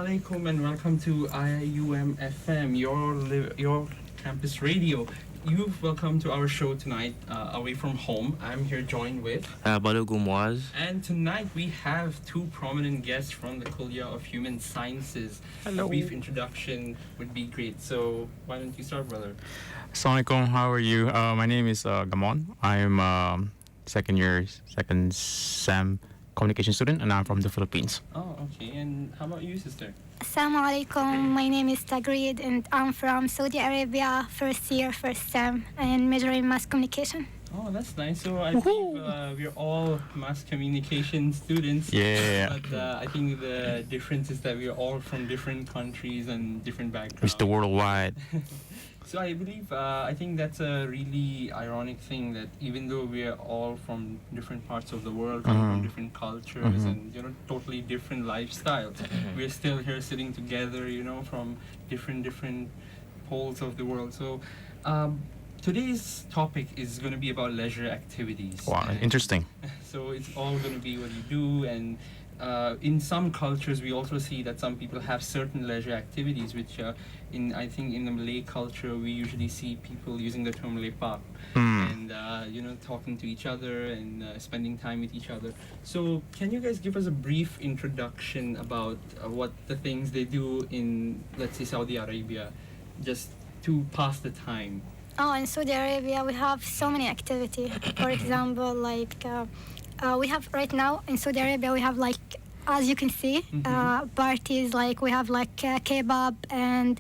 alaikum and welcome to Iiumfm, your campus radio. You've welcome to our show tonight, Away From Home. I'm here joined with MUAZ. And tonight we have two prominent guests from the Kuliah of Human Sciences. Hello. A brief introduction would be great. So why don't you start, brother? Assalamualaikum, how are you? My name is Gamon. I'm second SEM communication student, and I'm from the Philippines. Oh, okay. And how about you, sister? Assalamualaikum, my name is TAGHREED and I'm from Saudi Arabia, first year, first SEM, and major in mass communication. Oh, that's nice. So I believe we're all mass communication students. Yeah. But I think the difference is that we're all from different countries and different backgrounds. Mr. Worldwide. So I believe, I think that's a really ironic thing that even though we're all from different parts of the world, from different cultures and, totally different lifestyles, we're still here sitting together, from different poles of the world. So today's topic is going to be about leisure activities. Wow, interesting. So it's all going to be what you do, and in some cultures we also see that some people have certain leisure activities which I think in the Malay culture we usually see people using the term lepak and talking to each other and spending time with each other. So can you guys give us a brief introduction about what the things they do in, let's say, Saudi Arabia, just to pass the time? Oh, in Saudi Arabia we have so many activities. For example, we have right now in Saudi Arabia, we have as you can see, parties, we have kebab and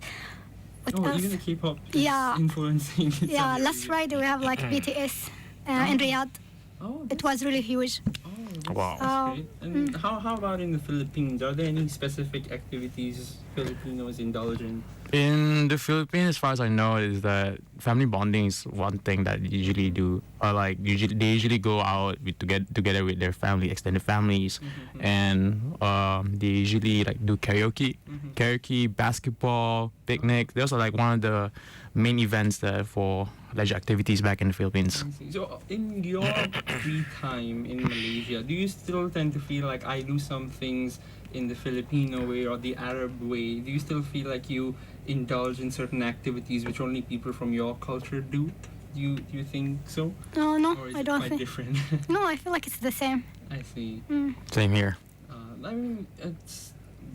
what else? Even the K-pop is Yeah. influencing. Yeah, last Friday we have BTS in Riyadh. Oh, It was really huge. Wow. that's great. And how about in the Philippines? Are there any specific activities Filipinos indulge in? In the Philippines, as far as I know, is that family bonding is one thing that they usually do. They usually go out together with their family, extended families, and they usually do karaoke, basketball, picnic. Those are one of the main events that for leisure activities back in the Philippines. So in your free time in Malaysia, do you still tend to feel like I do some things in the Filipino way or the Arab way? Do you still feel like you indulge in certain activities which only people from your culture do? Do you think so? No, Or is I it don't quite think. different? No, I feel like it's the same. I see. Same here. I mean,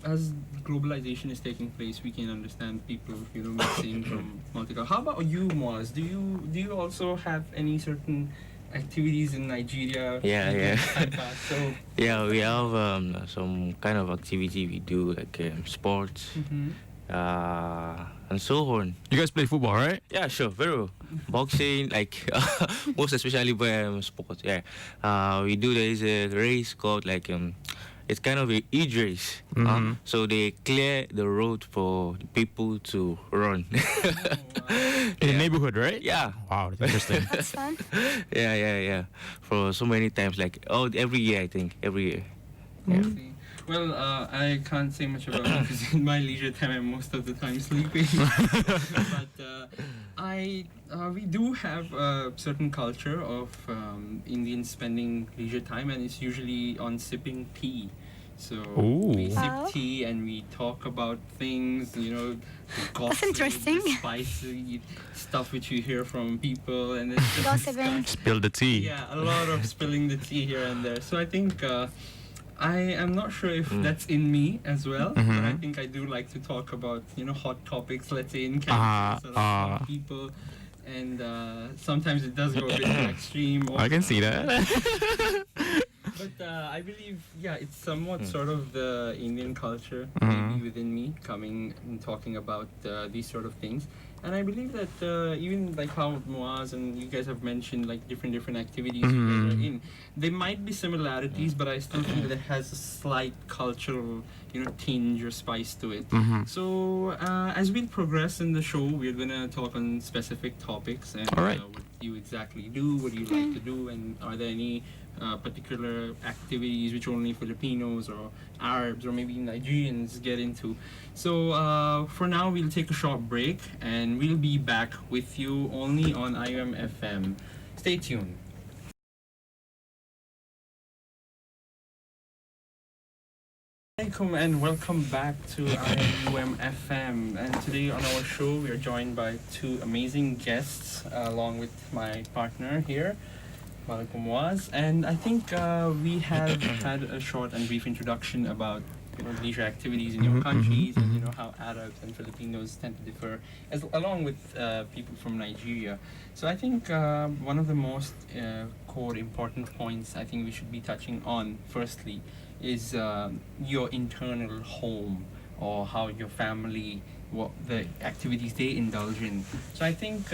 as globalization is taking place, we can understand people, mixing from multicultural. How about you, Muaz? Do you also have any certain activities in Nigeria? Yeah. So Yeah, we have some kind of activity we do, sports, and so on. You guys play football, right? Yeah, sure, very well. Boxing, most especially sports. Yeah, we do. There is a race called it's kind of a age race. So they clear the road for the people to run. In the neighborhood, right? Yeah. Wow, that's interesting. That's fun. Yeah. For so many times, every year, I think, every year. I see. Well, I can't say much about it because in my leisure time I'm most of the time sleeping. But we do have a certain culture of Indians spending leisure time, and it's usually on sipping tea. So we sip Wow. tea and we talk about things, the gossip, interesting. the spicy stuff which you hear from people, and it's just Gossiping. Spill the tea. yeah, a lot of spilling the tea here and there. So I think I am not sure if that's in me as well, but I think I do like to talk about hot topics, let's say in campus or people, and sometimes it does go a bit to extreme. I can see that. But I believe, it's somewhat sort of the Indian culture maybe within me coming and talking about these sort of things. And I believe that even how Muaz and you guys have mentioned different activities you guys are in, there might be similarities, but I still think that it has a slight cultural tinge or spice to it. So as we progress in the show, we're gonna talk on specific topics and All right. what you exactly do, what do you like to do, and are there any particular activities which only Filipinos or Arabs or maybe Nigerians get into. So for now, we'll take a short break and we'll be back with you only on Iiumfm. Stay tuned. Assalamualaikum and welcome back to Iiumfm. And today on our show, we are joined by two amazing guests, along with my partner here, Malik Muaz. And I think we have had a short and brief introduction about leisure activities in your countries, and how Arabs and Filipinos tend to differ, along with people from Nigeria. So I think one of the most core important points I think we should be touching on firstly is your internal home, or how your family, what the activities they indulge in. So I think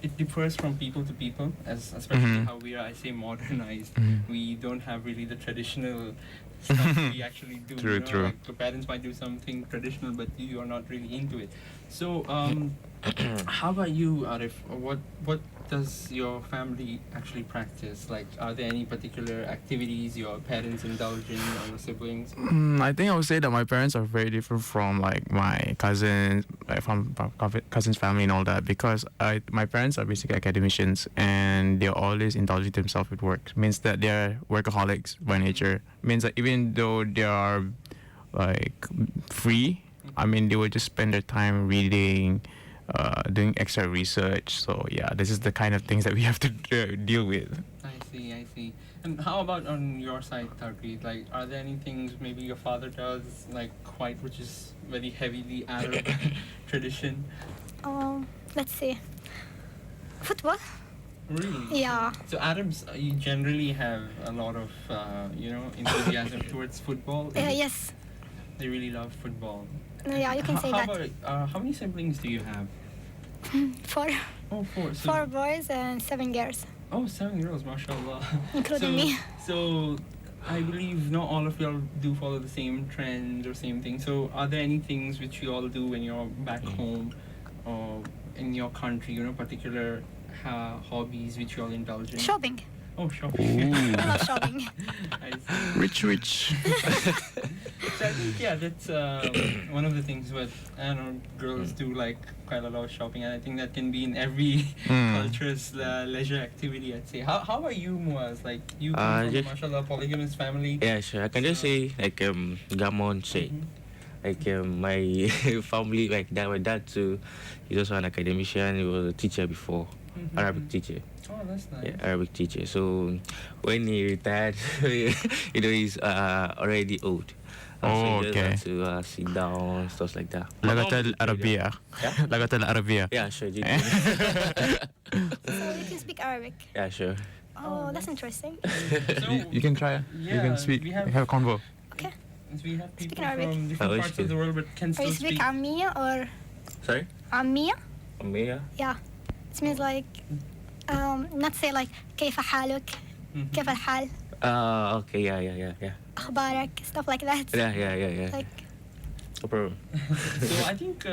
it differs from people to people, especially how we are, I say, modernized. We don't have really the traditional stuff we actually do. True. Like your parents might do something traditional, but you are not really into it. So how about you, Arif? What does your family actually practice? Like, are there any particular activities your parents indulge in, or your siblings? I think I would say that my parents are very different from like my cousins, like from cousins' family and all that, because my parents are basically academicians and they're always indulging themselves with work. Means that they're workaholics by nature. Means that even though they are like free, I mean, they will just spend their time reading, doing extra research. So yeah, this is the kind of things that we have to deal with. I see. And how about on your side, TAGHREED? Like, are there any things maybe your father does, like which is very heavily Arab tradition? Let's see. Football? Really? Yeah. So Arabs, you generally have a lot of, enthusiasm towards football. Yes. They really love football. No, yeah, you can say how that. About, how many siblings do you have? 4. Oh, 4. So 4 boys and 7 girls, Oh, 7 girls, mashallah. including me. So I believe not all of y'all do follow the same trends or same thing. So are there any things which you all do when you're back home or in your country, particular hobbies which you all indulge in? Shopping. Oh, shopping. I love shopping. I see. Rich. So I think, yeah, that's one of the things what, I don't know, girls do like quite a lot of shopping, and I think that can be in every culture's leisure activity, I'd say. How about you, Muaz? Like, you come from a, mashallah, polygamous family. Yeah, sure. I can just say, like Gamon said, like my family, like my dad too, he's also an academician. He was a teacher before, Arabic teacher. Oh, that's nice. Yeah, Arabic teacher. So when he retired, he's already old. So he just had to sit down, stuff like that. Lagatal Arabia. Yeah? Lagatal Arabia. Yeah, sure. So you can speak Arabic. Yeah, sure. Oh, that's interesting. So, You can try. yeah, You can speak. we have- have a convo. Okay. we have people Speak Arabic. from different Oh, parts okay. of the world but can Or still you speak speak. Ammiya or Sorry? Ammiya? Amia? Yeah. It means like, not say like كيف حالك, كيف الحال, Okay, yeah. أخبارك, stuff like that. Yeah. Like, No problem. So I think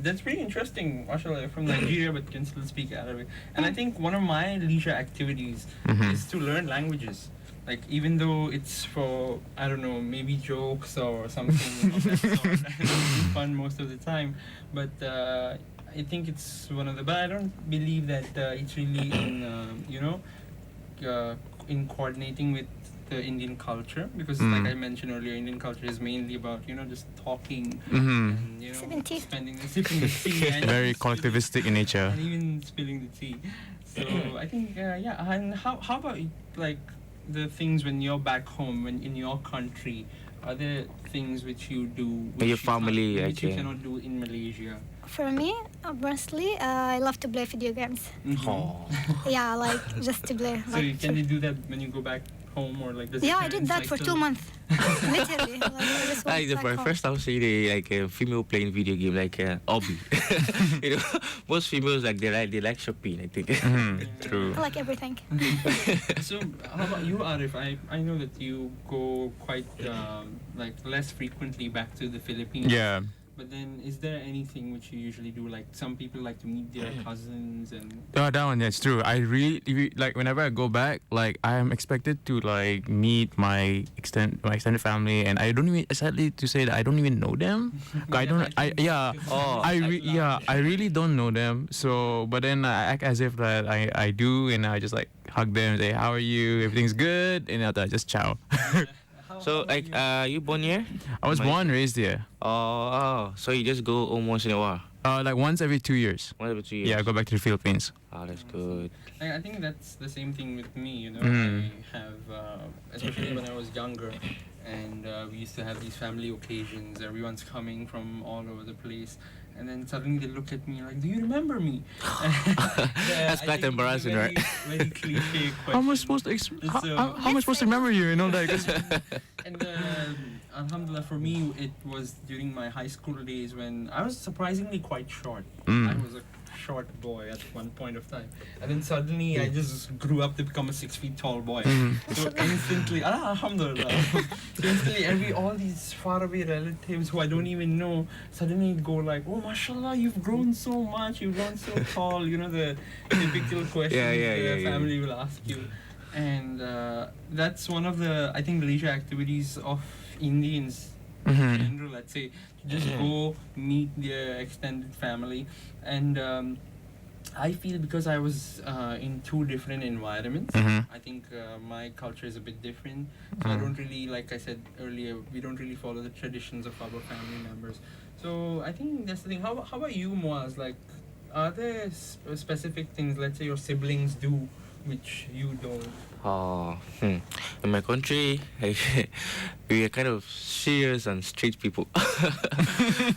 that's pretty interesting. Mashallah, you're from Nigeria but can still speak Arabic. And I think one of my leisure activities is to learn languages. Like, even though it's for, I don't know, maybe jokes or something of that sort, fun most of the time. But I think it's one of the, but I don't believe that it's really in coordinating with the Indian culture, because like I mentioned earlier, Indian culture is mainly about just talking and Sipping tea. sipping the tea and Very spilling- collectivistic in nature. and even spilling the tea. So I think yeah. And how about like the things when you're back home, when in your country, are there things which you do which your family, which you like, cannot do in Malaysia? for me, personally, I love to play video games. Oh. Yeah, like just to play. So Like, can you do that when you go back home, or like? Does your yeah, I did parents, that like, for still- 2 months. Literally. Like, I just went The back home. first time seeing like a female playing video game, like hobby. Most females they like shopping, I think. True. I like everything. So how about you, Arif? I know that you go quite like less frequently back to the Philippines. Yeah. But then, is there anything which you usually do? Like, some people like to meet their cousins and. Oh, that one, that's true. I really like whenever I go back, like I am expected to like meet my extended family, and I don't even, sadly to say that I don't even know them. I don't. I really don't know them. So, but then I act as if that I do, and I just like hug them, say how are you, everything's good, and I just ciao. So like, you born here? I was born and raised here. So you just go almost in a while. Like once every 2 years. Once every 2 years. Yeah, I go back to the Philippines. Oh, that's good. I think that's the same thing with me, you know. Mm. I have, especially when I was younger, and we used to have these family occasions. Everyone's coming from all over the place, and then suddenly they look at me like, "Do you remember me?" That's I quite think embarrassing, it's a very, right? Very cliche question. How am I supposed to how am I supposed to remember you? You know, like. And alhamdulillah, for me, it was during my high school days when I was surprisingly quite short. Mm. I was a short boy at one point of time, and then suddenly I just grew up to become a 6 feet tall boy. So instantly, alhamdulillah, so instantly all these faraway relatives who I don't even know suddenly go like, "Oh, mashallah, you've grown so much, you've grown so tall." You know, the typical question the family will ask you. And that's one of the, I think, leisure activities of Indians in general, let's say, to just go meet their extended family. And I feel because I was in two different environments, I think my culture is a bit different. So I don't really, like I said earlier, we don't really follow the traditions of our family members. So I think that's the thing. How about you, Muaz? Like, are there specific things, let's say, your siblings do which you don't? In my country, we are kind of serious and street people.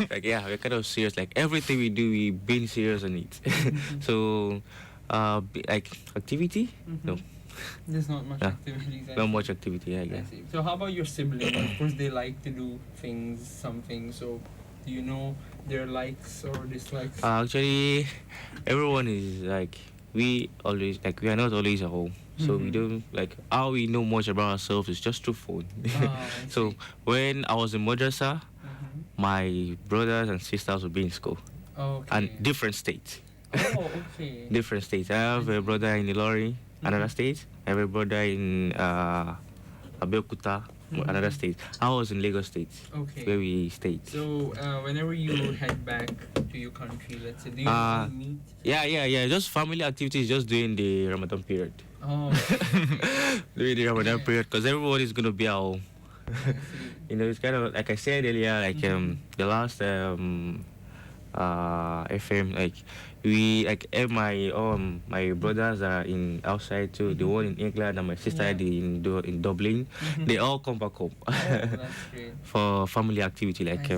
Like, yeah, we're kind of serious. Like, everything we do, we being serious on it. So, like, activity? No. There's not much activities. Not much activity, I guess. I see. So how about your siblings? Of course, they like to do things, something. So do you know their likes or dislikes? Actually, everyone is like, we are not always at home. So we don't, like, how we know much about ourselves is just through phone. So when I was in madrasa, my brothers and sisters would be in school. And different states. Oh, okay. Different states. I have a brother in Ilori, another state. I have a brother in Abeokuta, another state. I was in Lagos State, where we stayed. So whenever you head back to your country, let's say, do you meet? Yeah. Just family activities, just during the Ramadan period. Oh. During the Ramadan period, because everyone is gonna be at home. You know, it's kind of like I said earlier, like the last FM, like we my brothers are in outside too. The one in England and my sister in Dublin. They all come back home That's great. for family activity, like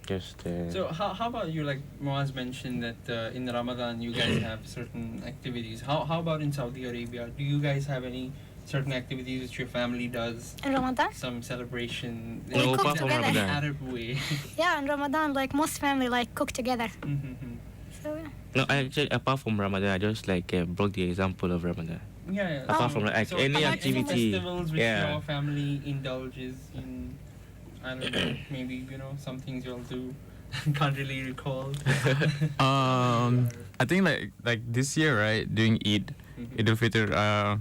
just. So how about you? Like Muaz mentioned that in Ramadan you guys have certain activities. How about in Saudi Arabia? Do you guys have any certain activities which your family does? In Ramadan? Some celebration. We cook together. Ramadan. Arab way. Yeah, in Ramadan, like most family like cook together. So yeah. No, actually, apart from Ramadan, I just like brought the example of Ramadan. Yeah. Apart from like any activity, festivals which your family indulges in. I don't know. Maybe some things you'll do. Can't really recall. I think like this year, right, during Eid al-Fitr,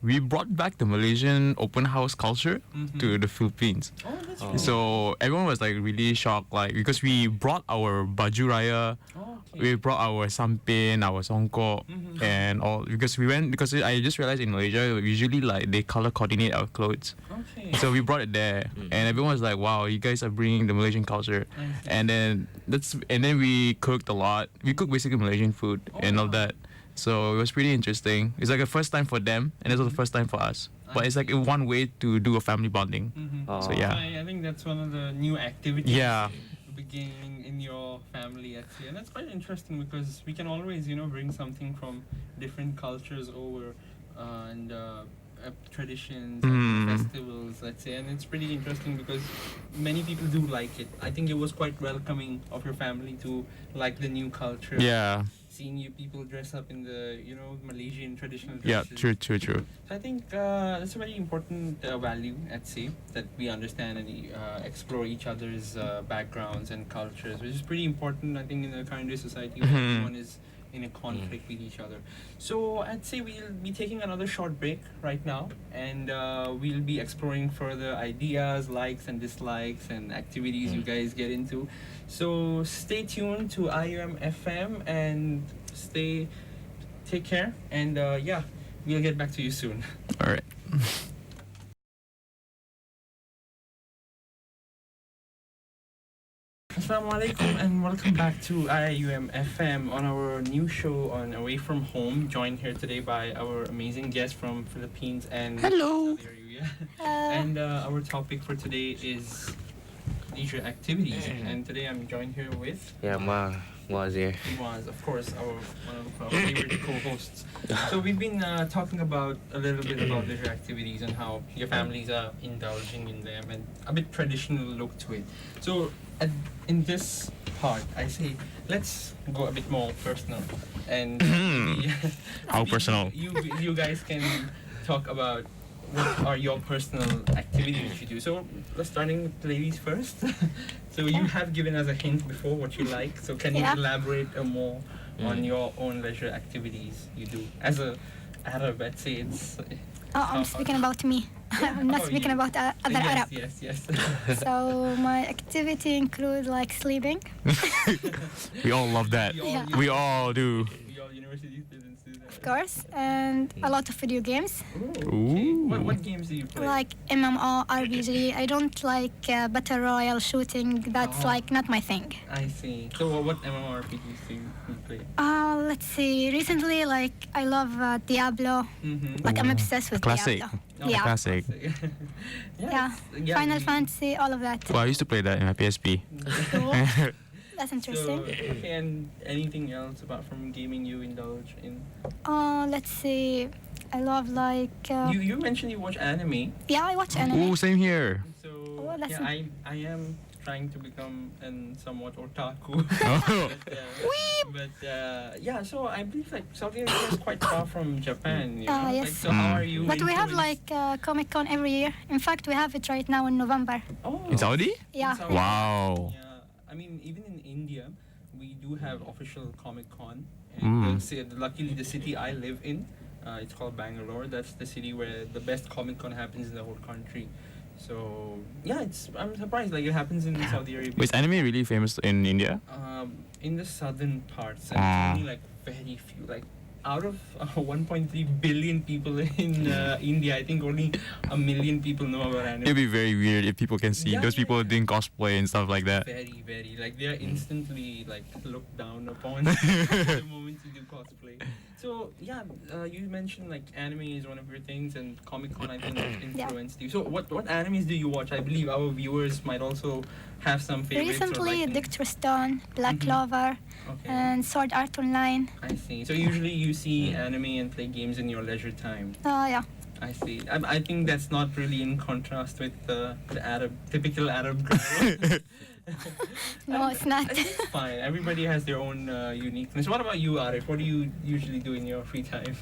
we brought back the Malaysian open house culture to the Philippines. Oh, that's really So everyone was like really shocked, like because we brought our baju raya, we brought our sampin, our songkok, and all because I just realized in Malaysia usually like they color coordinate our clothes. Okay. So we brought it there, and everyone was like, "Wow, you guys are bringing the Malaysian culture." And then we cooked a lot. We cooked basically Malaysian food and all that. So it was pretty interesting. It's like a first time for them, and it's also the first time for us. But it's like one way to do a family bonding. So yeah. I think that's one of the new activities. Yeah. Beginning in your family, actually, and that's quite interesting because we can always, bring something from different cultures over, and traditions, and festivals, let's say, and it's pretty interesting because many people do like it. I think it was quite welcoming of your family to like the new culture. Yeah. Seeing you people dress up in the Malaysian traditional Yeah. dresses. True. So I think that's a very important value at sea that we understand and explore each other's backgrounds and cultures, which is pretty important. I think in the current day society, where everyone is in a conflict with each other. So I'd say we'll be taking another short break right now, and we'll be exploring further ideas, likes and dislikes, and activities you guys get into. So stay tuned to Iiumfm and take care, and we'll get back to you soon. All right. Assalamu alaikum and welcome back to Iiumfm on our new show on Away From Home. Joined here today by our amazing guest from Philippines and Hello. Saudi Arabia. And our topic for today is leisure activities. And today I'm joined here with Yeah, Muaz here. Muaz, of course, one of our favorite co-hosts. So we've been talking about a little bit about leisure activities and how your families are indulging in them and a bit traditional look to it. So in this part, I say let's go a bit more personal and How personal? You guys can talk about what are your personal activities you do. So let's starting with ladies first. So you have given us a hint before what you like. So can you elaborate more on your own leisure activities you do as a Arab? I'd say it's. I'm speaking about me. I'm not speaking about other Arab. Yes. So my activity include like sleeping. We all love that. We all do. We all university students do that. Of course, and a lot of video games Ooh. What games do you play? like MMO, RPG. I don't like battle royale shooting. That's like not my thing. I see. So what MMORPGs do you play? Let's see. Recently, like I love Diablo. Like I'm obsessed with Classic. Diablo. Oh, Yeah. Classic. Yeah. Final Fantasy, all of that. Well, I used to play that in my PSP. Cool. That's So, interesting. okay, and anything else apart from gaming you indulge in? Let's see. I love like You mentioned you watch anime. yeah, I watch anime. Ooh, same here. So Oh, that's yeah, I am trying to become an somewhat otaku. Oh. Yeah, so I believe like Saudi Arabia is quite far from Japan. You know? Yes. Like, so how are you? But we have influenced- like Comic Con every year. In fact, we have it right now in November. oh, In Saudi? Yeah. Saudi. Wow. Yeah, I mean even in India, we do have official Comic Con. Mm. And luckily, the city I live in, it's called Bangalore. That's the city where the best Comic Con happens in the whole country. So yeah, I'm surprised like it happens in Saudi Arabia. Is anime really famous in India? In the southern parts, and Ah. it's only like very few. Like out of 1.3 billion people in India, I think only 1 million people know about anime. It'd be very weird if people can see Yeah, those people yeah. doing cosplay and stuff like that. Very like they are instantly like looked down upon the moment you do cosplay. So yeah, you mentioned like anime is one of your things, and Comic Con I think influenced you. So what animes do you watch? I believe our viewers might also have some favorites. Recently, or like, Dr. Stone, Black Clover, okay. and Sword Art Online. I see. So usually you see anime and play games in your leisure time. Yeah. I see. I think that's not really in contrast with the typical Arab girl. No, it's not. I think it's fine. Everybody has their own uniqueness. What about you, Arif? What do you usually do in your free time?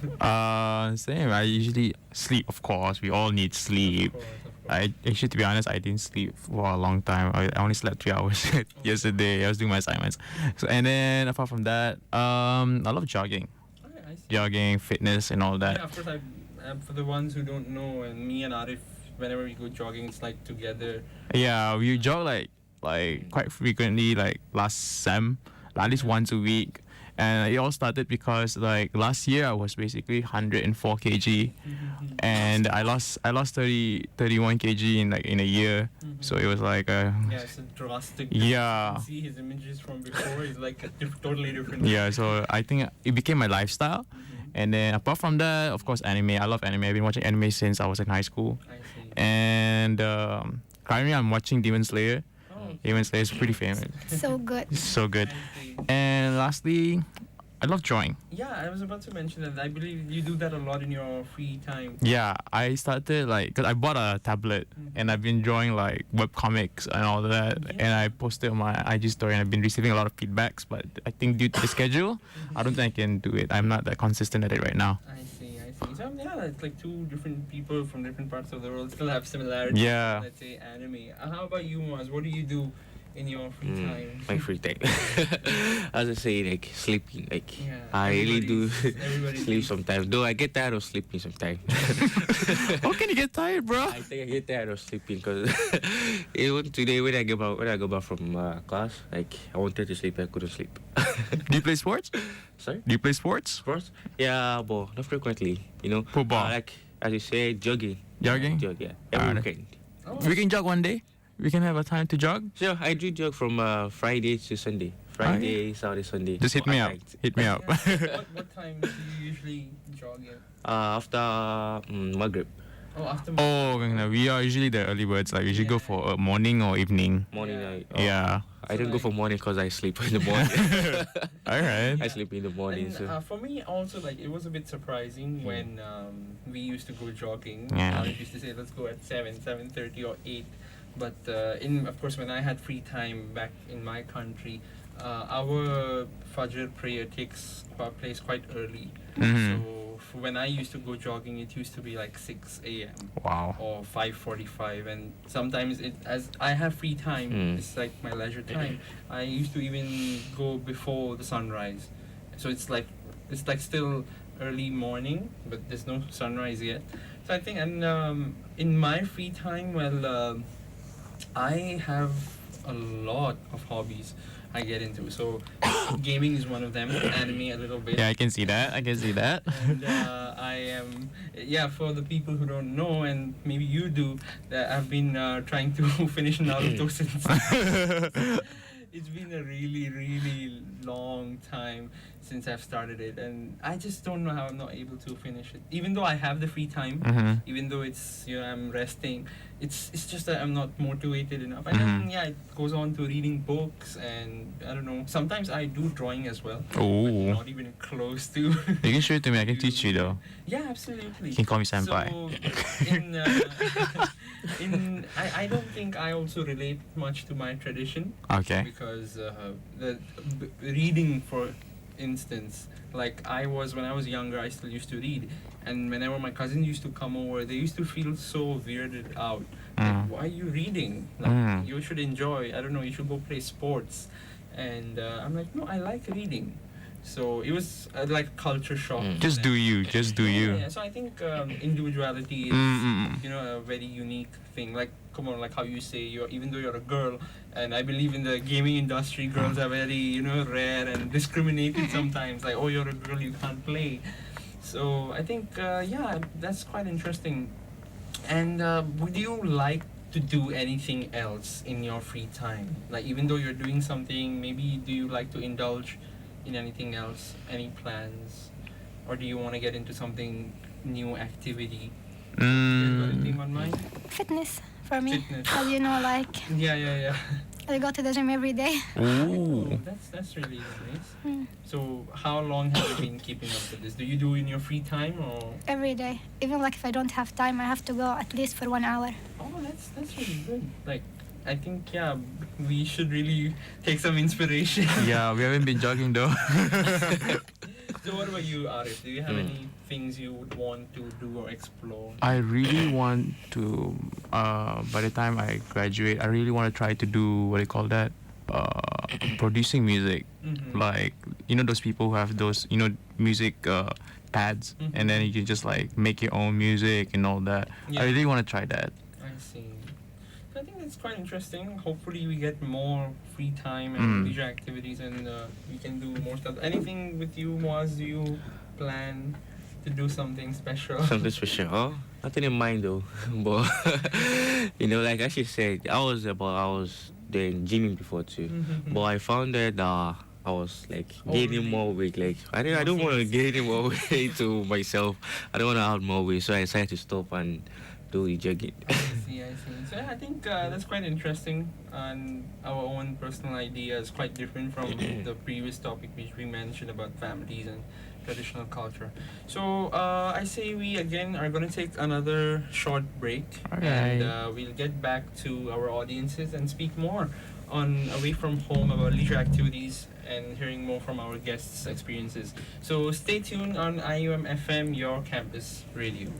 Same. I usually sleep, of course. We all need sleep. Of course. I actually, to be honest, I didn't sleep for a long time. I only slept 3 hours yesterday. I was doing my assignments. So, and then apart from that, I love jogging, Okay, I see. jogging, fitness, and all Yeah, that. of course. For the ones who don't know, and me and Arif, whenever we go jogging, it's like together. Yeah, we jog like quite frequently, like last sem, at least once a week. And it all started because like last year I was basically 104 kg, and I lost 31 kg in a year. So it was like Yeah, it's a drastic. Yeah. You can see his images from before. He's like a totally different. yeah. So I think it became my lifestyle. And then apart from that, of course, anime. I love anime. I've been watching anime since I was in high school. I see. And currently I'm watching Demon Slayer. Oh, Demon Slayer is pretty famous. So good. It's so good. I see. And lastly, I love drawing. Yeah, I was about to mention that. I believe you do that a lot in your free time. Yeah, I started because I bought a tablet and I've been drawing like web comics and all that, and I posted on my IG story and I've been receiving a lot of feedbacks. But I think due to the schedule, I don't think I can do it. I'm not that consistent at it right now. I see. So yeah, it's like two different people from different parts of the world still have similarities. Yeah. Let's say anime. How about you, Maz? What do you do in your free time? My free time. As I say, like sleeping. Like Yeah, I really do everybody's sleep sometimes. Though I get tired of sleeping sometimes. How can you get tired, bro? I think I get tired of sleeping because even today when I go back from class, like I wanted to sleep, I couldn't sleep. Do you play sports? Sorry, Do you play sports? sports? Yeah, but not frequently. You know, Football. like as you say, jogging. Jogging? Jog, yeah, every Ah, weekend. Oh, We can jog one day. we can have a time to jog? Sure, I do jog from Friday to Sunday. Friday, Saturday, Sunday. Just hit me up. Hit me up. What time do you usually jog in? After Maghrib. Oh, after Oh, we are usually the early birds. Like we should go for morning or evening. Morning. Yeah. I don't go for morning because I sleep in the morning. All right. I sleep in the morning. And, So. for me also, like, it was a bit surprising when we used to go jogging. Yeah. We used to say let's go at 7:30 or 8. But of course when I had free time back in my country, our Fajr prayer takes place quite early. So when I used to go jogging, it used to be like 6 a.m. Wow. or 5:45, and sometimes as I have free time, it's like my leisure time. I used to even go before the sunrise, so it's like still early morning, but there's no sunrise yet. So I think, and in my free time, well, I have a lot of hobbies I get into. So gaming is one of them, anime a little bit. Yeah, I can see that. And I am, for the people who don't know, and maybe you do, that I've been trying to finish Naruto since. It's been a really, really long time since I've started it, and I just don't know how I'm not able to finish it. Even though I have the free time, even though it's I'm resting, it's just that I'm not motivated enough. And then it goes on to reading books, and I don't know. Sometimes I do drawing as well. Oh. But not even close to. You can show it to me. I can teach you though. Yeah, absolutely. You can call me senpai. So I don't think I also relate much to my tradition. Okay. Because the reading, for instance, like when I was younger, I still used to read, and whenever my cousins used to come over, they used to feel so weirded out. Like, why are you reading? Like, you should enjoy. I don't know. You should go play sports. And I'm like, no, I like reading. So it was like culture shock. Just do you. Yeah, so I think individuality is a very unique thing. Like, come on, like how you say, even though you're a girl, and I believe in the gaming industry, girls are very rare and discriminated sometimes. Like, oh, you're a girl, you can't play. So I think that's quite interesting. And would you like to do anything else in your free time? Like, even though you're doing something, maybe do you like to indulge in anything else? Any plans? Or do you want to get into something new activity? You got anything on mind? Fitness for me. Fitness. As you know, like Yeah. I go to the gym every day. Oh, that's really nice. So how long have you been keeping up with this? Do you do in your free time or? Every day. Even like if I don't have time, I have to go at least for 1 hour. Oh, that's really good. Like, I think we should really take some inspiration. Yeah, we haven't been jogging though. So what about you, Arif? Do you have any things you would want to do or explore? I really want to, by the time I graduate, I really want to try to do, what do you call that? Producing music. Like, those people who have those, music pads, and then you can just like make your own music and all that. Yeah. I really want to try that. I see. I think that's quite interesting. Hopefully we get more free time and leisure activities, and we can do more stuff. Anything with you, Muaz? Do you plan to do something special? Something special? Oh, nothing in mind though. But like as you said, I was doing gymming before too. But I found that I was like gaining more weight. Like I don't want to gain any more weight to myself. I don't want to add more weight, so I decided to stop and do the jogging. I see. So I think that's quite interesting, and our own personal idea is quite different from the previous topic which we mentioned about families and traditional culture. So I say we again are going to take another short break, and we'll get back to our audiences and speak more on Away From Home about leisure activities and hearing more from our guests' experiences. So stay tuned on Iiumfm, your campus radio.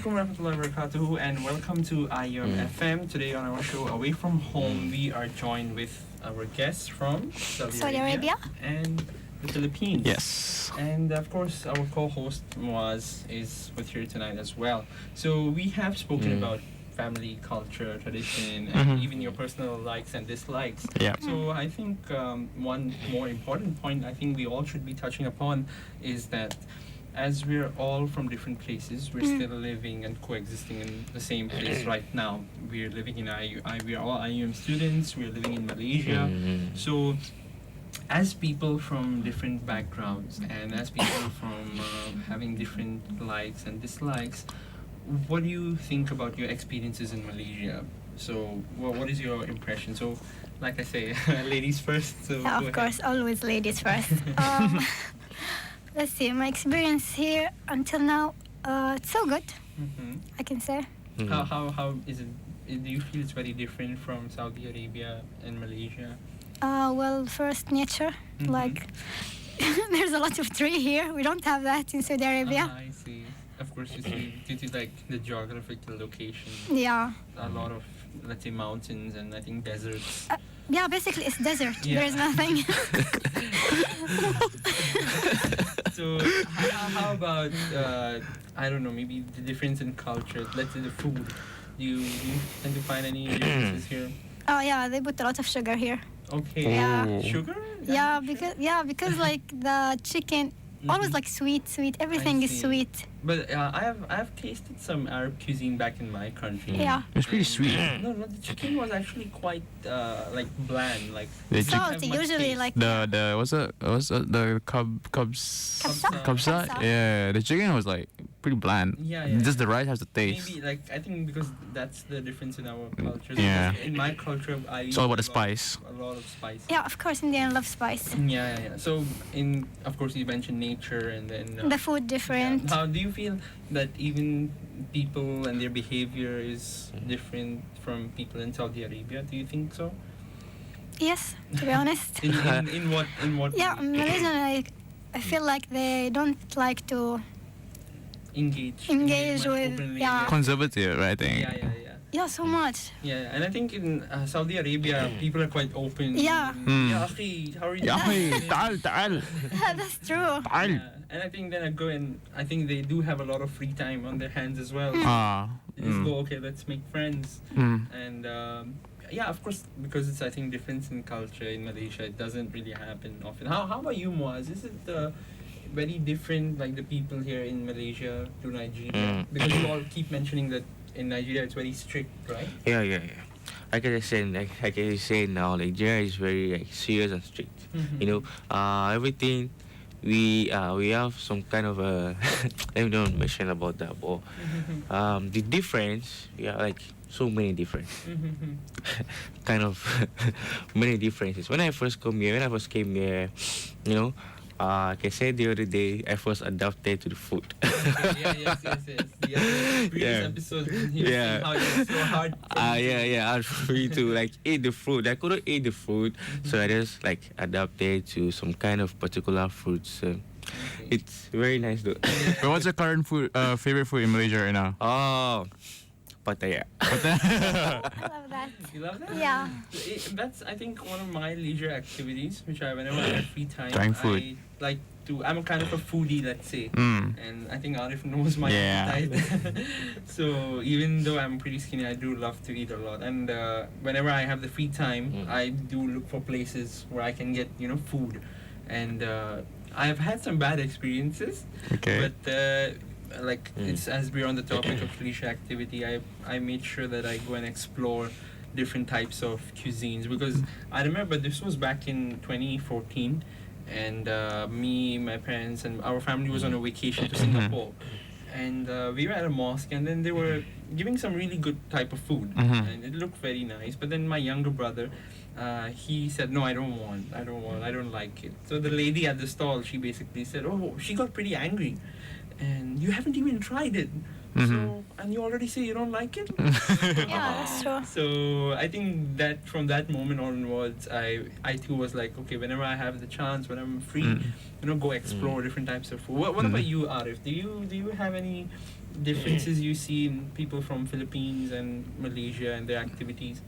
And welcome to Iiumfm. Today on our show Away From Home, we are joined with our guests from Saudi Arabia and the Philippines. Yes. And of course, our co-host Muaz is with here tonight as well. So we have spoken about family, culture, tradition, and even your personal likes and dislikes. Yeah. So I think one more important point I think we all should be touching upon is that as we're all from different places, we're still living and coexisting in the same place right now. We're living in we're all IUM students. We're living in Malaysia. So, as people from different backgrounds and as people from having different likes and dislikes, what do you think about your experiences in Malaysia? So, what is your impression? So, like I say, ladies first. So Yeah, go of course, always ladies first. Let's see, my experience here until now, it's so good, I can say. How is it? Do you feel it's very different from Saudi Arabia and Malaysia? Well, first nature, like there's a lot of tree here. We don't have that in Saudi Arabia. I see. Of course, you see, due to like the geographical location, Yeah. a lot of, let's say, mountains and I think deserts. Yeah, basically it's desert. Yeah. There's nothing. So how about I don't know, maybe the difference in culture? Let's say the food. Do you tend to find any differences here? Oh yeah, they put a lot of sugar here. Okay. Yeah. Sugar? Yeah, because like the chicken, always like sweet. Everything is see. sweet. But I have tasted some Arab cuisine back in my country. Yeah. It's pretty sweet. No, the chicken was actually quite like bland, like The didn't chick- have Salty, much usually taste. like The what's the cubs Kabsa? kabsa? Kabsa. Yeah, the chicken was like pretty bland. Yeah. Just the rice has the taste. Maybe like I think because that's the difference in our culture. Yeah. In my culture, I It's all about the eat a lot- spice. A lot of spice. Yeah, of course, Indian love spice. Yeah. So of course you mentioned nature and then The food different. How do you feel that even people and their behavior is different from people in Saudi Arabia? Do you think so? Yes, to be honest. In what Yeah, way? Malaysian, I feel like they don't like to. engage Engage much with- openly, yeah. Conservative, I think. Yeah. So much. Yeah, and I think in Saudi Arabia, people are quite open. Yeah. Yeah, akhi, how are you? Ya doing? akhi, ta'al. That's true. Ta'al. Yeah, and I think then I go and I think they do have a lot of free time on their hands as well. Ah. They just go, okay, let's make friends. And yeah, of course, because it's I think difference in culture in Malaysia, it doesn't really happen often. How about you, Muaz? Is it very different, like the people here in Malaysia to Nigeria? Because you all keep mentioning that in Nigeria it's very strict, right? Yeah. Like I said, like I say now, like Nigeria is very like serious and strict. You know, everything we have some kind of a let me don't mention about that, but the difference, yeah, like so many different kind of many differences. When I first came here, you know, like I said the other day, I first adapted to the food. Yes. The other previous episode, he was saying how it was so hard. Hard for me to like eat the food. I couldn't eat the food, so I just like adapted to some kind of particular fruits. It's very nice though. But what's your current favorite food in Malaysia right now? Oh, pataya. I love that. You love that? Yeah. That's I think one of my leisure activities, which whenever I have free time, Trying food. I like to. I'm a kind of a foodie, let's say, Mm. and I think Arif knows my Yeah. appetite. So even though I'm pretty skinny, I do love to eat a lot, and whenever I have the free time, I do look for places where I can get food, and I've had some bad experiences, Okay. but. Like it's as we're on the topic of leisure activity, I made sure that I go and explore different types of cuisines because I remember this was back in 2014, and me, my parents, and our family was on a vacation to Singapore, and we were at a mosque, and then they were giving some really good type of food, and it looked very nice. But then my younger brother, he said, "No, I don't like it." So the lady at the stall, she basically said, "Oh," she got pretty angry. And you haven't even tried it. So, and you already say you don't like it? Yeah, that's true. So, I think that from that moment onwards, I too was like, okay, whenever I have the chance, when I'm free, go explore different types of food. What about you, Arif? Do you have any differences you see in people from Philippines and Malaysia and their activities?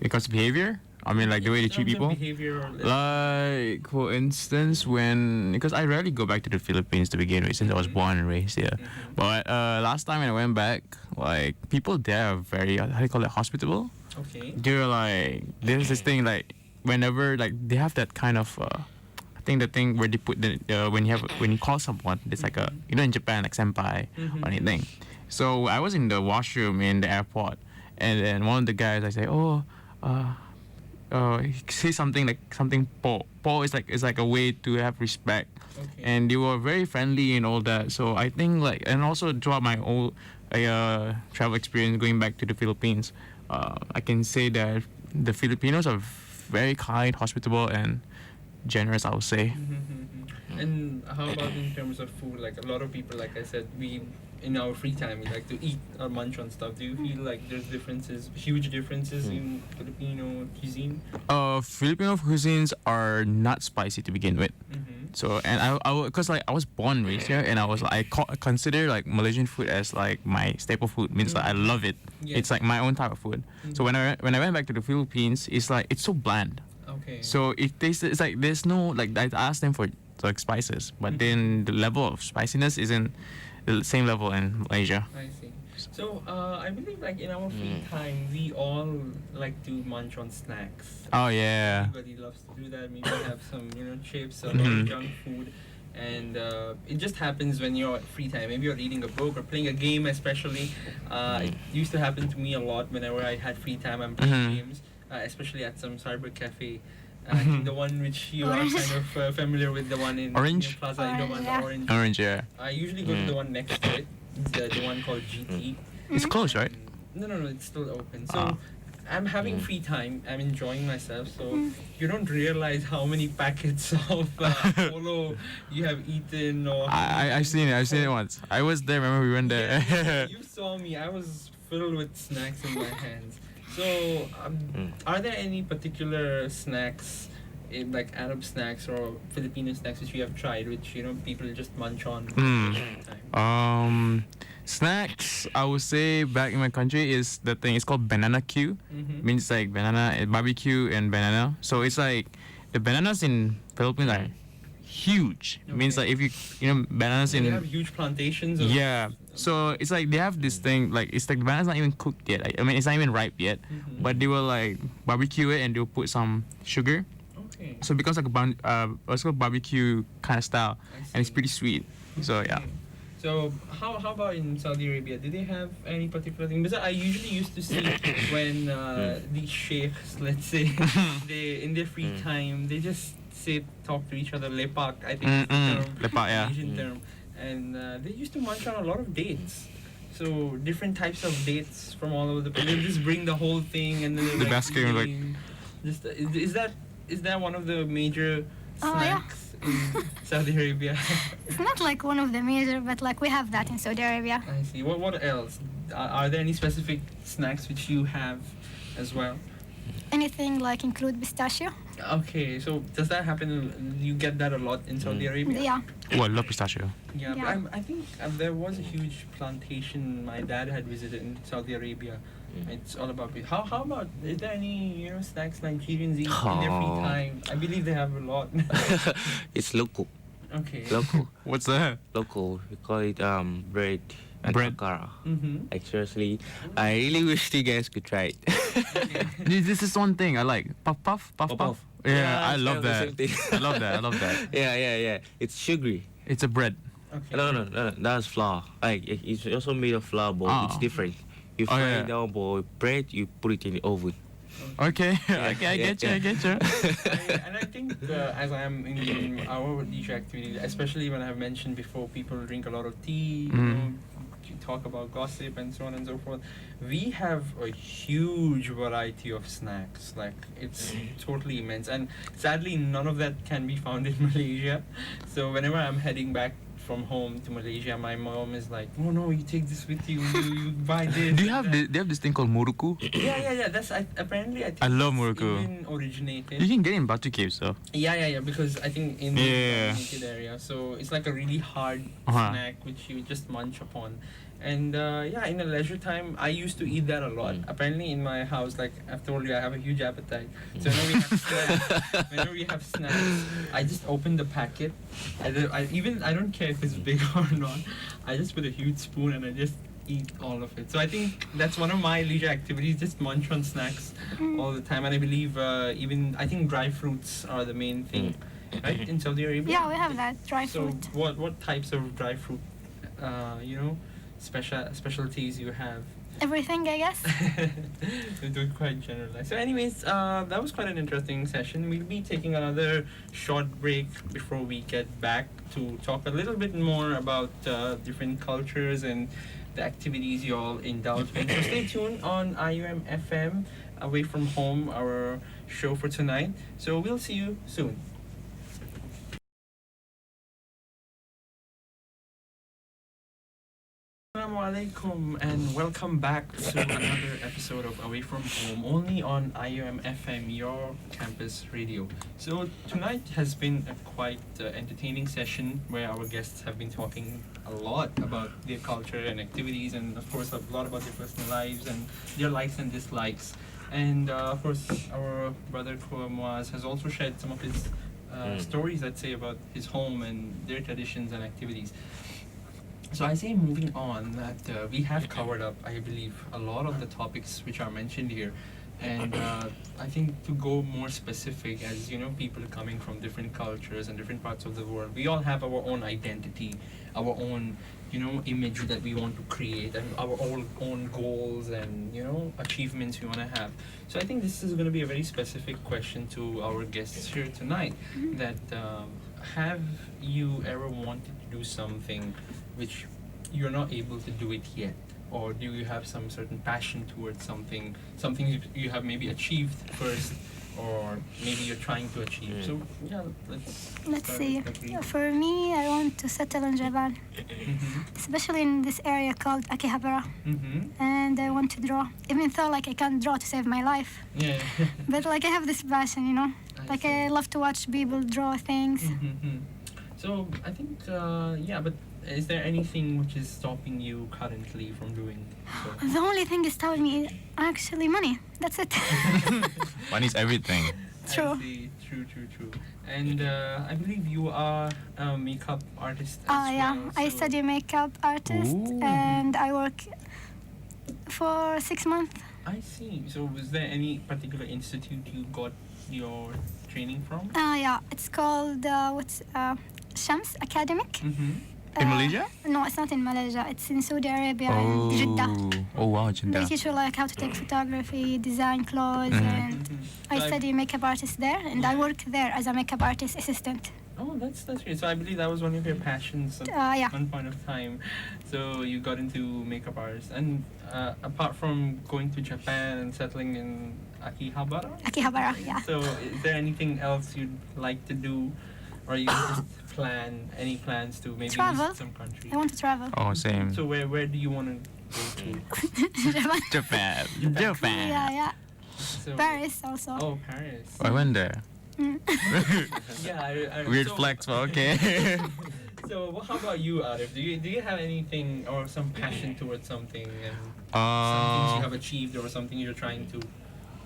Because behavior? I mean, like the way they treat In terms of people? behavior or Like, for instance, because I rarely go back to the Philippines to begin with since I was born and raised here. But last time when I went back, like, people there are very, how do you call it, hospitable? Okay. They're like, there's this thing, like, whenever, like, they have that kind of, think the thing where they put the when you call someone, it's like a, you know, in Japan, like senpai or anything. So I was in the washroom in the airport, and then one of the guys, I say, he say something like something po. Po is like a way to have respect, and they were very friendly and all that. So I think like, and also throughout my whole travel experience going back to the Philippines, I can say that the Filipinos are very kind, hospitable, and generous, I would say. And how about in terms of food? Like a lot of people, like I said, we in our free time we like to eat or munch on stuff. Do you feel like there's huge differences in Filipino cuisine? Filipino cuisines are not spicy to begin with. So, and I cause like I was born and raised here, and I was like, I consider like Malaysian food as like my staple food. Means like I love it. Yeah. It's like my own type of food. So when I went back to the Philippines, it's like it's so bland. Okay. So it tastes, it's like there's no, like I asked them for like spices, but then the level of spiciness isn't the same level in Malaysia. I see. So I believe like in our free time we all like to munch on snacks. Oh yeah. Everybody loves to do that. Maybe have some, you know, chips or junk food. And it just happens when you're at free time. Maybe you're reading a book or playing a game, especially. It used to happen to me a lot whenever I had free time. I'm playing games, especially at some cyber cafe. I think the one which you are kind of familiar with, the one in Orange? Plaza Iiumfm, Yeah. Orange. Orange, yeah. I usually go to the one next to it, the one called GT. It's closed, right? No, it's still open. So I'm having free time. I'm enjoying myself. So you don't realize how many packets of polo you have eaten. Or I've seen it once. I was there. Remember we went there. Yeah, you saw me. I was filled with snacks in my hands. So are there any particular snacks, like Arab snacks or Filipino snacks, which you have tried, which, you know, people just munch on all the time? Snacks, I would say back in my country is the thing. It's called banana Q. Means like banana, barbecue and banana. So it's like the bananas in Philippines are huge. It means like if you know bananas in. They have huge plantations. Of Yeah. So it's like they have this thing, like it's like the banana's not even cooked yet. I mean, it's not even ripe yet, but they will like barbecue it and they'll put some sugar. Okay. So it becomes like it's called barbecue kind of style, and it's pretty sweet. So yeah. Okay. So how about in Saudi Arabia? Do they have any particular thing? Because I usually used to see when these sheikhs, let's say, they in their free time they just sit, talk to each other. Lepak, I think is the term, Lepak, yeah. Asian term, and they used to munch on a lot of dates. So different types of dates from all over the place. They just bring the whole thing and then The basket, like- just is that one of the major Oh, yeah. snacks in Saudi Arabia? It's not like one of the major, but like we have that in Saudi Arabia. I see. What else? Are there any specific snacks which you have as well? Anything like include pistachio? Okay, so does that happen? You get that a lot in Saudi Arabia? Yeah. Oh, I love pistachio. Yeah, Yeah. but I think there was a huge plantation my dad had visited in Saudi Arabia. It's all about it. How about, is there any, you know, snacks Nigerians eat in their free time? I believe they have a lot. It's local. Okay. Local. What's that? Local. We call it bread. And Bread. akara. Mm-hmm. Like seriously, I really wish you guys could try it. This is one thing I like. Puff. Puff. Yeah, I it's love kind of the that. same thing. I love that. I love that. Yeah. It's sugary. It's a bread. Okay. No, that's flour. Like it's also made of flour, but Oh. it's different. You Oh, fry yeah. it down, but bread you put it in the oven. Okay. Okay, I get you. I get you. And I think as I am in our leisure activity, especially when I've mentioned before, people drink a lot of tea, you know, you talk about gossip and so on and so forth. We have a huge variety of snacks. Like it's totally immense, and sadly, none of that can be found in Malaysia. So whenever I'm heading back from home to Malaysia, my mom is like, "Oh no, you take this with you. You buy this." Do you and have that." they have this thing called muruku? Yeah. That's apparently I think I love it's muruku. Indian originated. You can get it in batu caves though. Yeah. Because I think in the Yeah. dominated area, so it's like a really hard Uh-huh. snack which you just munch upon. And in the leisure time, I used to eat that a lot. Apparently, in my house, like I've told you, I have a huge appetite. So whenever we have snacks, I just open the packet. I don't care if it's big or not. I just put a huge spoon and I just eat all of it. So I think that's one of my leisure activities, just munch on snacks all the time. And I believe I think dry fruits are the main thing. right? In Saudi Arabia. Yeah, we have that dry So fruit. what types of dry fruit, specialties you have? Everything, I guess. It was quite generalized. So anyways, that was quite an interesting session. We'll be taking another short break before we get back to talk a little bit more about different cultures and the activities you all indulge in. So stay tuned on Iiumfm, Away From Home, our show for tonight. So we'll see you soon. Assalamu alaikum and welcome back to another episode of Away From Home, only on Iiumfm, your campus radio. So tonight has been a quite entertaining session where our guests have been talking a lot about their culture and activities, and of course a lot about their personal lives and their likes and dislikes. And of course our brother Muaz has also shared some of his stories, let's say, about his home and their traditions and activities. So I say, moving on, that we have covered up, I believe, a lot of the topics which are mentioned here. And I think to go more specific, as you know, people coming from different cultures and different parts of the world, we all have our own identity, our own, image that we want to create, and our own goals and, achievements we want to have. So I think this is going to be a very specific question to our guests here tonight, that have you ever wanted to do something which you're not able to do it yet, or do you have some certain passion towards something you have maybe achieved first, or maybe you're trying to achieve? So yeah, Let's start see. with Taghreed. For me, I want to settle in Japan, especially in this area called Akihabara, and I want to draw. Even though like I can't draw to save my life, Yeah. but like I have this passion, Like I love to watch people draw things. So I think but is there anything which is stopping you currently from doing so? The only thing is stopping me is actually money. That's it. Money's everything. True. I see. True. And I believe you are a makeup artist as Yeah, well. I so- study makeup artist Ooh. and I work for 6 months. I see. So was there any particular institute you got your training from? Yeah, it's called Shams Academic. In Malaysia? No, it's not in Malaysia. It's in Saudi Arabia, Oh. in Jeddah. Oh wow, They Jeddah. teach you like how to take photography, design clothes, and I So study makeup artist there, and I work there as a makeup artist assistant. Oh, that's great. So I believe that was one of your passions at Yeah. one point of time. So you got into makeup artists, and apart from going to Japan and settling in Akihabara. Akihabara, yeah. So is there anything else you'd like to do, or you just any plans to maybe Travel. visit some country? I want to travel. Oh, same. So where do you want to go to? Japan. Japan. Yeah. So, Paris also. Oh, Paris. I went there. Yeah, I Weird so, flex, but okay. So how about you, Arif? Do you have anything or some passion towards something, and some things you have achieved or something you're trying to?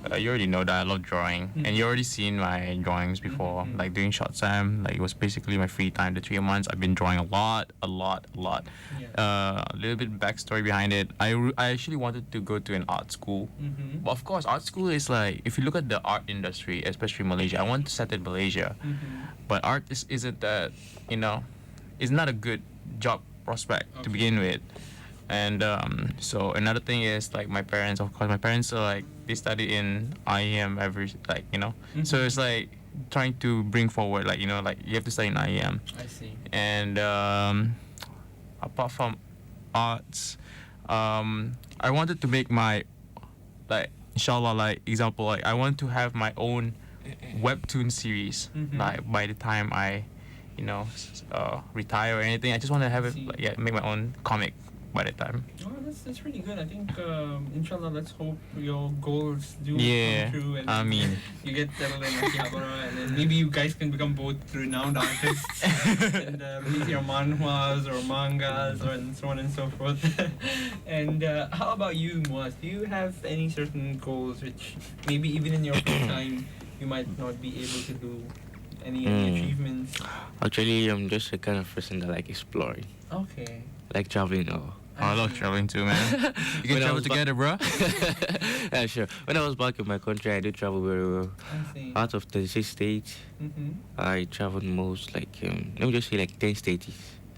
You already know that I love drawing, and you already seen my drawings before, like doing short time. Like it was basically my free time. The 3 months I've been drawing a lot. Yeah. A little bit backstory behind it. I actually wanted to go to an art school, but of course, art school is like, if you look at the art industry, especially Malaysia. I want to set in Malaysia, but art isn't that, it's not a good job prospect to begin with. And so another thing is like my parents. Of course, my parents are like, they study in IEM So it's like trying to bring forward like you have to study in IEM. I see. And apart from arts, I wanted to make my inshallah, example, I want to have my own webtoon series. Like by the time I retire or anything, I just want to have it make my own comic by the time. Oh, that's really good. I think inshallah, let's hope your goals do Yeah, come true, and I mean. you get settled in Akihabara, and then maybe you guys can become both renowned artists and release your manhwas or mangas and so on and so forth. And how about you, Muaz? Do you have any certain goals which maybe even in your free time you might not be able to do? Any achievements? Actually, I'm just a kind of person that like exploring, Okay. like traveling. I love traveling too, man. You can When I travel was together, bro. Yeah, sure. When I was back in my country, I did travel very well. I see. Out of 36 states, I traveled most let me just say like 10 states.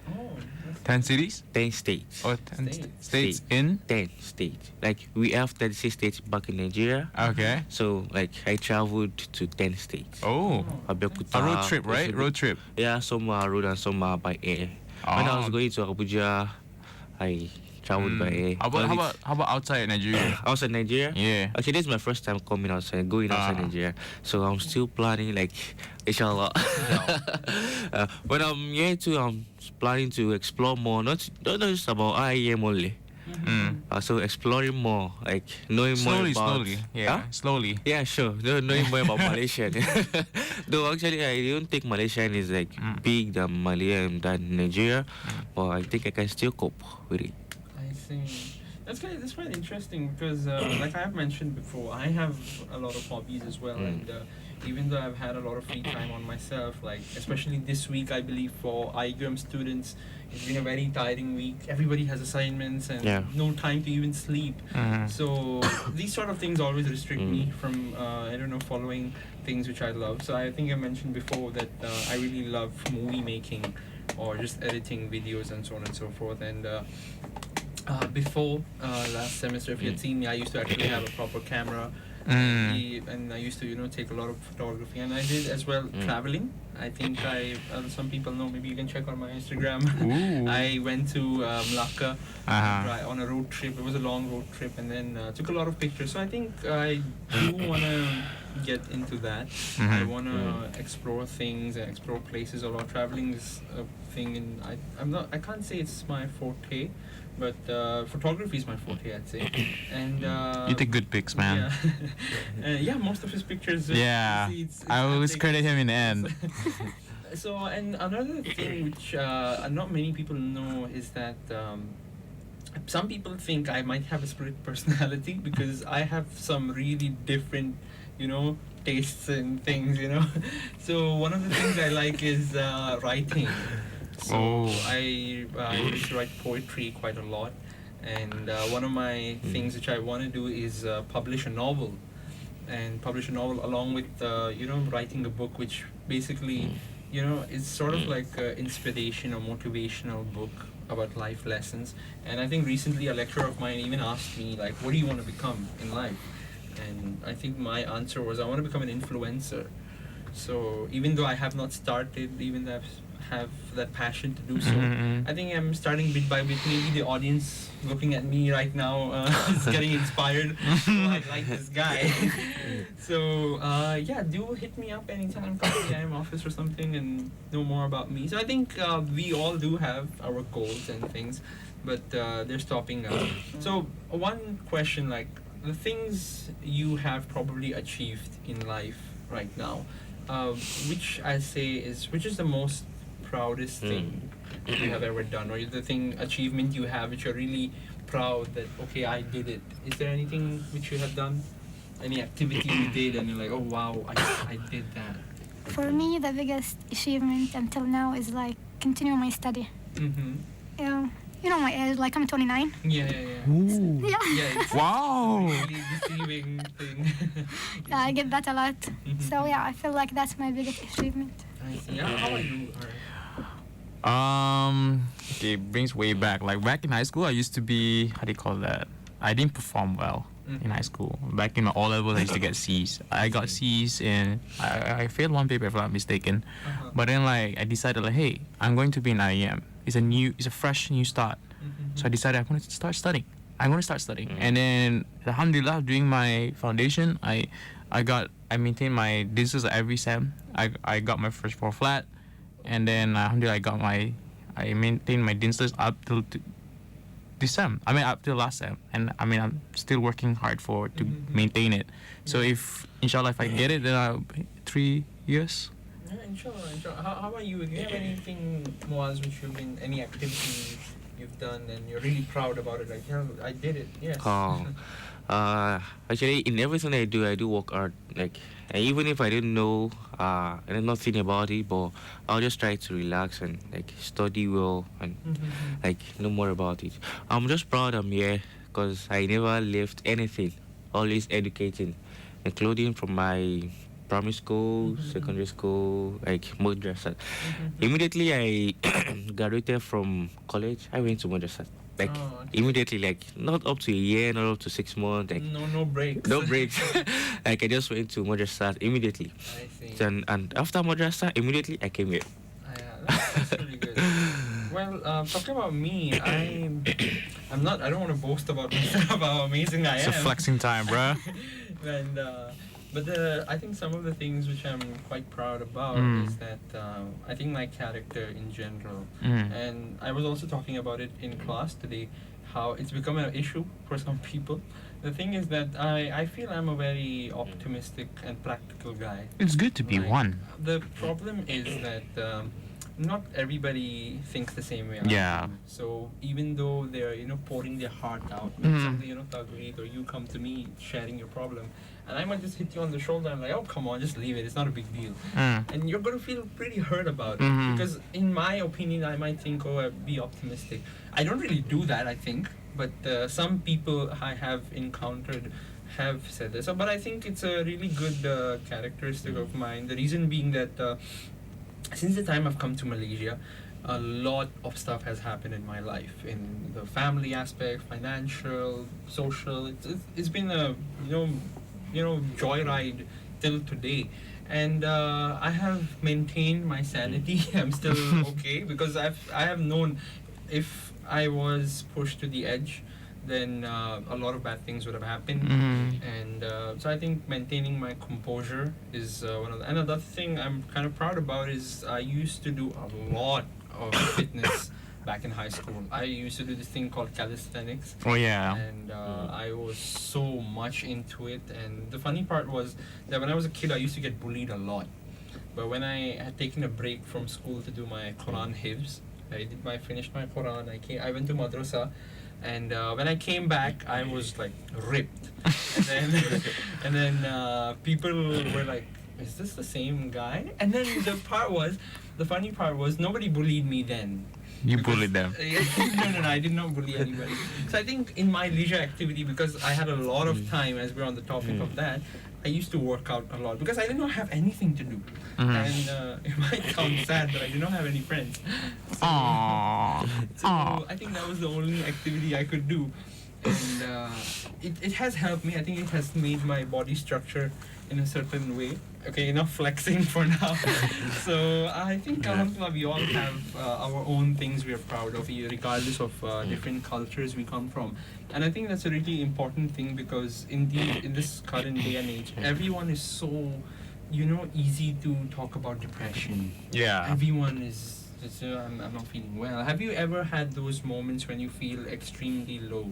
Oh, that's 10 cities? 10 states. Or 10 States. states in? 10 states. Like we have 36 states back in Nigeria. Okay. So like I traveled to 10 states. Oh. Abeokuta, A road trip, right? Osogbo. Road trip. Yeah, some are road and some are by air. When I was Oh. going to Abuja, I traveled by air. How about outside Nigeria? Outside Nigeria? Yeah. Actually, this is my first time going outside Nigeria. So I'm still planning, like, inshallah. But I'm here to, I'm planning to explore more, not just about IEM only. So exploring more, like knowing more about... Slowly. Yeah, Huh? slowly. Yeah, sure. Knowing more about Malaysia. Though actually, I don't think Malaysian is like big than than Nigeria, but I think I can still cope with it. I see. That's quite interesting because, like I have mentioned before, I have a lot of hobbies as well, and even though I've had a lot of free time on myself, like especially this week, I believe for Iiumfm students, it's been a very tiring week. Everybody has assignments and no time to even sleep. So these sort of things always restrict me from, following things which I love. So I think I mentioned before that I really love movie making or just editing videos and so on and so forth. And before last semester, if you had seen me, I used to actually have a proper camera. And I used to, take a lot of photography, and I did as well traveling. I think some people know, maybe you can check on my Instagram. I went to Malacca on a road trip. It was a long road trip, and then took a lot of pictures. So I think I do want to get into that. I want to explore things and explore places a lot. Traveling is a thing, and I can't say it's my forte, but photography is my forte, I'd say. And you take good pics, man. Yeah, most of his pictures. Yeah, it's I always credit him in the end. So, and another thing which not many people know is that some people think I might have a split personality because I have some really different, tastes and things, So one of the things I like is writing. So I used to write poetry quite a lot, and one of my things which I want to do is publish a novel along with writing a book which basically is sort of like an inspiration or motivational book about life lessons. And I think recently a lecturer of mine even asked me, like, what do you want to become in life? And I think my answer was I want to become an influencer. So even though I have not started, even though I have that passion to do so, I think I'm starting bit by bit. Maybe the audience looking at me right now is getting inspired. I like this guy. So do hit me up anytime. Come to the IM office or something and know more about me. So I think we all do have our goals and things, but they're stopping us. So one question, like the things you have probably achieved in life right now, which is the most proudest thing you have ever done, or the achievement you have which you're really proud that, okay, I did it? Is there anything which you have done, any activity you did and you're like, oh wow, I did that? For me, the biggest achievement until now is like continue my study. My age, like I'm 29. Yeah. Ooh. Yeah. It's Wow. really deceiving thing. Yeah, I get that a lot. So yeah, I feel like that's my biggest achievement. I see. How are you? Okay, it brings way back. Like back in high school, I used to be, how do you call that? I didn't perform well in high school. Back in my O levels, I used to get C's. I got C's and I failed one paper if I'm not mistaken. But then I decided hey, I'm going to be in IEM. It's a fresh new start. So I decided I'm going to start studying. And then alhamdulillah, during my foundation, I maintained my distance every sem. I got my first 4 flat, and then alhamdulillah I maintained my distance up till this sem. Up till last sem, and I'm still working hard to maintain it. So if inshallah if I get it, then 3 years. Yeah, inshallah. How about you? Do you have anything, Muaz, any activity you've done and you're really proud about it? Like, I did it. Yes. Actually, in everything I do work hard. Like, even if I didn't know, I did not think about it, but I'll just try to relax and like study well and like know more about it. I'm just proud I'm here because I never left anything. Always educating, including from my primary school, secondary school, like madrasa. Immediately I graduated from college, I went to madrasa. Like immediately, like not up to a year, not up to 6 months, like No breaks. no breaks. Like I just went to madrasa immediately. I see. And after madrasa, immediately I came here. That's really good. Well, talking about me, I'm not. I don't want to boast about myself, how amazing I It's am. a flexing time, bruh. And but I think some of the things which I'm quite proud about is that I think my character in general, and I was also talking about it in class today, how it's become an issue for some people. The thing is that I feel I'm a very optimistic and practical guy. It's good to be Like, one. The problem is that not everybody thinks the same way. I Yeah. do. So even though they're pouring their heart out, something TAGHREED, or you come to me sharing your problem, and I might just hit you on the shoulder and like, oh come on, just leave it. It's not a big deal. And you're gonna feel pretty hurt about it because in my opinion, I might think, oh, be optimistic. I don't really do that. I think, but some people I have encountered have said this. But I think it's a really good characteristic of mine. The reason being that since the time I've come to Malaysia, a lot of stuff has happened in my life, in the family aspect, financial, social. It's been a joyride till today, and I have maintained my sanity. I'm still okay because I have known if I was pushed to the edge, then a lot of bad things would have happened. And so I think maintaining my composure is one of the. And another thing I'm kind of proud about is I used to do a lot of fitness back in high school. I used to do this thing called calisthenics. Oh yeah. And I was so much into it. And the funny part was that when I was a kid, I used to get bullied a lot. But when I had taken a break from school to do my Quran hifz, I finished my Quran. I went to madrasa. And when I came back, I was like ripped, and then people were like, "Is this the same guy?" And then the funny part was, nobody bullied me then. You bullied them. No, I did not bully anybody. So I think in my leisure activity, because I had a lot of time, as we're on the topic of that, I used to work out a lot because I did not have anything to do. And it might sound sad, but I did not have any friends. So, so I think that was the only activity I could do. And it has helped me. I think it has made my body structure in a certain way. Okay, enough flexing for now. So I think alhamdulillah, we all have our own things we're proud of, regardless of different cultures we come from. And I think that's a really important thing because indeed, in this current day and age, everyone is so, easy to talk about depression. Yeah. Everyone is just, I'm not feeling well. Have you ever had those moments when you feel extremely low?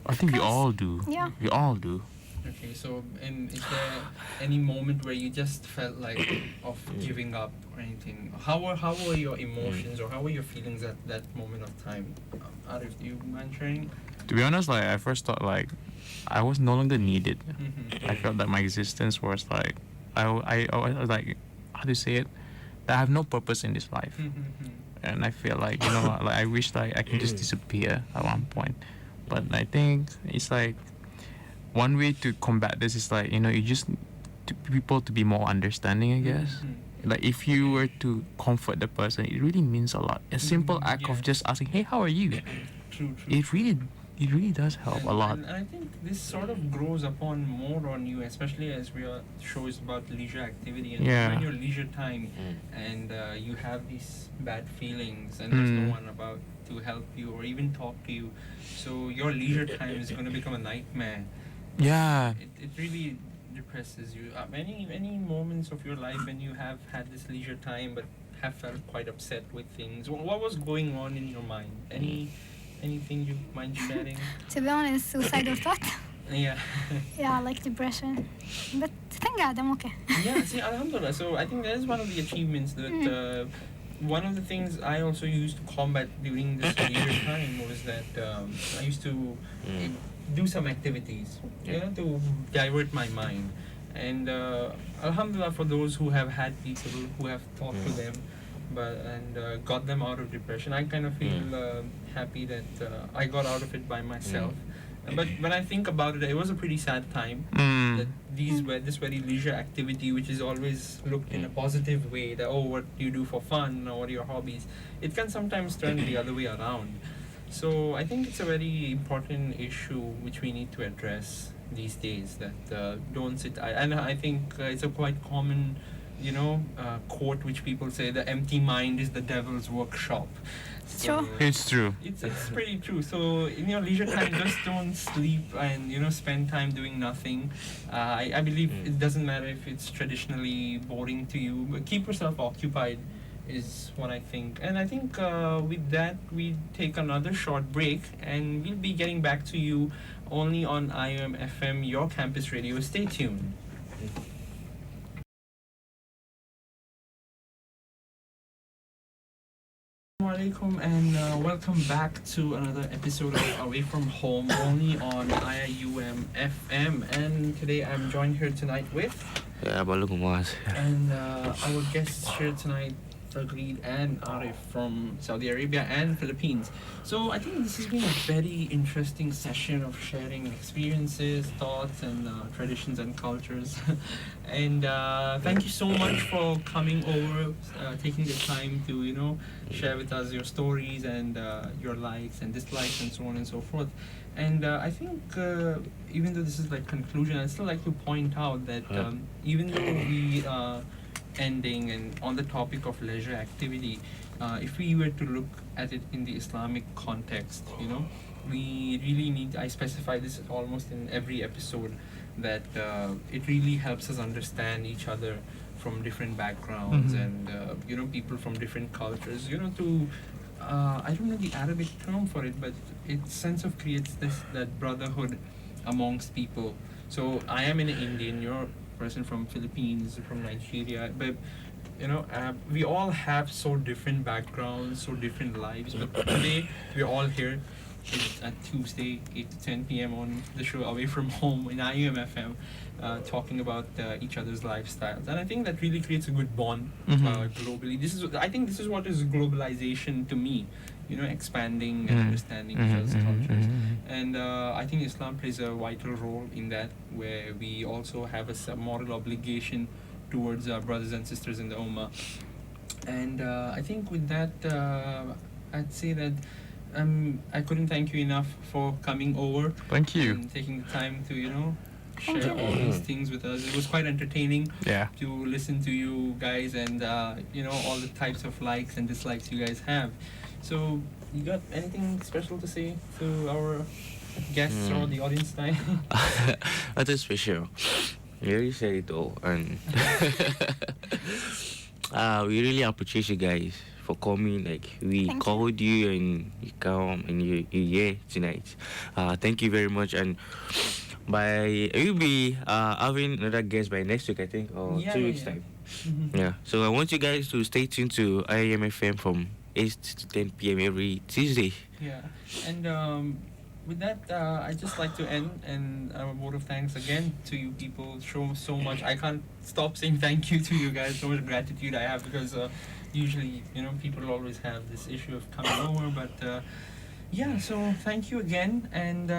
I think we all do. Yeah. We all do. Okay, so and is there any moment where you just felt like of giving up or anything? How were your emotions or how were your feelings at that moment of time? Arif, do you mind sharing? To be honest, like I first thought like I was no longer needed. I felt that my existence was like I was like, how do you say it? That I have no purpose in this life. And I feel like like I wish like I can just disappear at one point. But I think it's like one way to combat this is like you just to people to be more understanding, I guess. Like if you were to comfort the person, it really means a lot. A simple act of just asking, "Hey, how are you?" True. It really does help a lot. And I think this sort of grows upon more on you, especially as shows about leisure activity and in your leisure time, and you have these bad feelings and there's no one about to help you or even talk to you. So your leisure time is going to become a nightmare. Yeah. It really depresses you. Many moments of your life when you have had this leisure time but have felt quite upset with things. What was going on in your mind? Anything you mind sharing? To be honest, suicidal thought. Yeah. Yeah, like depression. But thank God, I'm okay. Yeah, see, alhamdulillah. So I think that is one of the achievements that one of the things I also used to combat during this leisure time was that I used to do some activities, to divert my mind. And Alhamdulillah, for those who have had people who have talked to them, got them out of depression, I kind of feel happy that I got out of it by myself. But when I think about it, it was a pretty sad time. That this very leisure activity, which is always looked in a positive way, that what do you do for fun, or what are your hobbies, it can sometimes turn the other way around. So I think it's a very important issue which we need to address these days. That don't sit. And I think it's a quite common, quote which people say: "The empty mind is the devil's workshop." True. It's true. It's pretty true. So in your leisure time, just don't sleep and spend time doing nothing. I believe it doesn't matter if it's traditionally boring to you, but keep yourself occupied is what I think. And I think with that we take another short break, and we'll be getting back to you only on Iiumfm, your campus radio. Stay tuned. Assalamualaikum and welcome back to another episode of Away From Home, only on Iiumfm. And today I'm joined here tonight with AHMED DJ MUAZ. and our guests here tonight, TAGHREED and ARIF from Saudi Arabia and Philippines. So I think this has been a very interesting session of sharing experiences, thoughts, and traditions and cultures. And thank you so much for coming over, taking the time to share with us your stories and your likes and dislikes and so on and so forth. And I think even though this is like conclusion, I'd still like to point out that even though we ending and on the topic of leisure activity, if we were to look at it in the Islamic context, we really need, I specify this almost in every episode, that it really helps us understand each other from different backgrounds and people from different cultures, to I don't know the Arabic term for it, but it sense of creates that brotherhood amongst people. So I am an Indian, you're a person from Philippines, from Nigeria, but we all have so different backgrounds, so different lives, but today we're all here. It's at Tuesday, 8 to 10 p.m. on the show Away From Home in Iiumfm, talking about each other's lifestyles. And I think that really creates a good bond globally. I think this is what is globalization to me, expanding and understanding each other's cultures. And I think Islam plays a vital role in that, where we also have a moral obligation towards our brothers and sisters in the Ummah. And I think with that, I'd say that I couldn't thank you enough for coming over. Thank you. And taking the time to, share all these things with us. It was quite entertaining to listen to you guys and, all the types of likes and dislikes you guys have. So, you got anything special to say to our guests or the audience tonight? That's special. You already said it all, and we really appreciate you guys for coming. Like, we called you and you come and you're here tonight. Thank you very much. And we'll be having another guest by next week, I think, or 2 weeks time. Yeah. So I want you guys to stay tuned to Iiumfm from 8 to 10 p.m. every Tuesday. Yeah. And with that, I'd just like to end and a vote of thanks again to you people. Show so much. I can't stop saying thank you to you guys. So much gratitude I have, because usually, people always have this issue of coming over. But yeah, so thank you again. And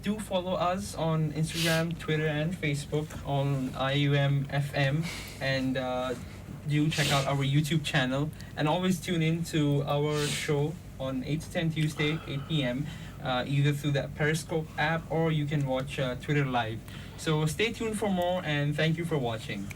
do follow us on Instagram, Twitter, and Facebook on Iiumfm. And do check out our YouTube channel. And always tune in to our show on 8 to 10 Tuesday, 8 p.m. Either through that Periscope app, or you can watch Twitter live. So stay tuned for more, and thank you for watching.